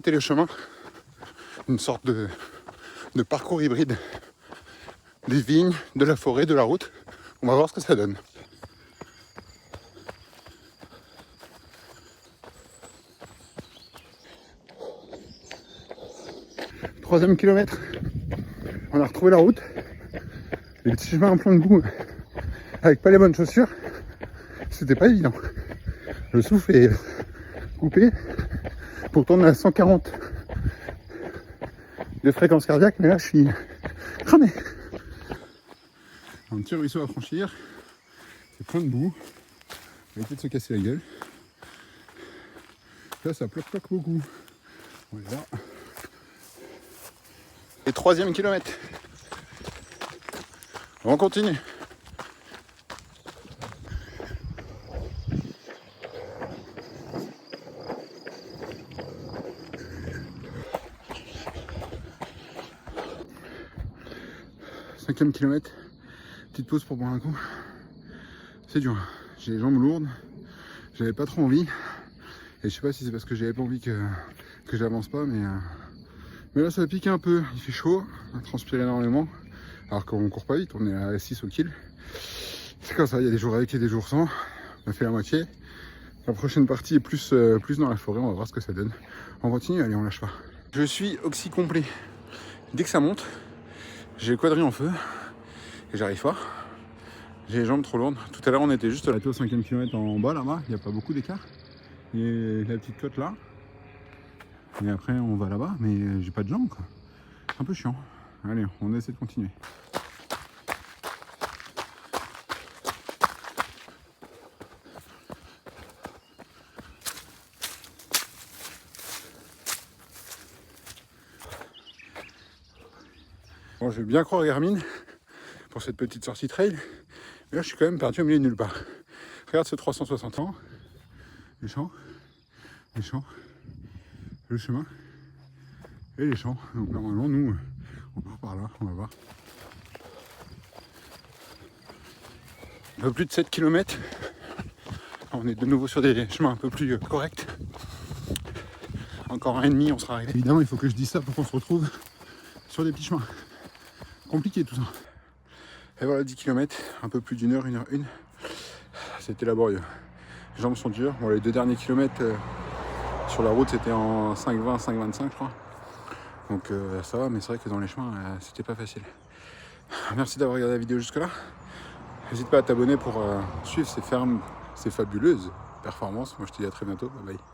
C'était le chemin, une sorte de parcours hybride des vignes, de la forêt, de la route. On va voir ce que ça donne. Troisième kilomètre, on a retrouvé la route. Et le petit chemin en plein de boue, avec pas les bonnes chaussures, c'était pas évident. Le souffle est coupé. Pourtant on est à 140 de fréquence cardiaque, mais là je suis cramé. Un petit ruisseau à franchir, c'est plein de boue, on va éviter de se casser la gueule. Là ça ploque beaucoup. Voilà. Et troisième kilomètre. On continue. Cinquième kilomètre, petite pause pour boire un coup. C'est dur, j'ai les jambes lourdes, j'avais pas trop envie. Et je sais pas si c'est parce que j'avais pas envie que j'avance pas, mais là ça a piqué un peu, il fait chaud, on a transpiré énormément. Alors qu'on court pas vite, on est à 6 au kill. C'est comme ça, il y a des jours avec et des jours sans. On a fait la moitié. La prochaine partie est plus dans la forêt, on va voir ce que ça donne. On continue, allez, on lâche pas. Je suis oxy complet. Dès que ça monte, j'ai le quadri en feu et j'arrive pas. J'ai les jambes trop lourdes. Tout à l'heure, on était juste arrêté au 5e kilomètre en bas là-bas, il n'y a pas beaucoup d'écart. Et la petite côte là. Et après, on va là-bas, mais j'ai pas de jambes quoi. Un peu chiant. Allez, on essaie de continuer. Bon, je vais bien croire Hermine pour cette petite sortie trail. Mais là, je suis quand même perdu au milieu de nulle part. Regarde ce 360 ans. Les champs, le chemin et les champs. Donc normalement, nous, on part par là, on va voir. Un peu plus de 7 km. On est de nouveau sur des chemins un peu plus corrects. Encore un et demi, on sera arrivé. Évidemment, il faut que je dise ça pour qu'on se retrouve sur des petits chemins. Compliqué tout ça. Et voilà 10 km, un peu plus d'une heure, 1h01. C'était laborieux. Les jambes sont dures. Bon, les 2 derniers kilomètres sur la route c'était en 5,20, 5,25 je crois. Donc ça va, mais c'est vrai que dans les chemins c'était pas facile. Merci d'avoir regardé la vidéo jusque là. N'hésite pas à t'abonner pour suivre ces fabuleuses performances. Moi je te dis à très bientôt. Bye bye.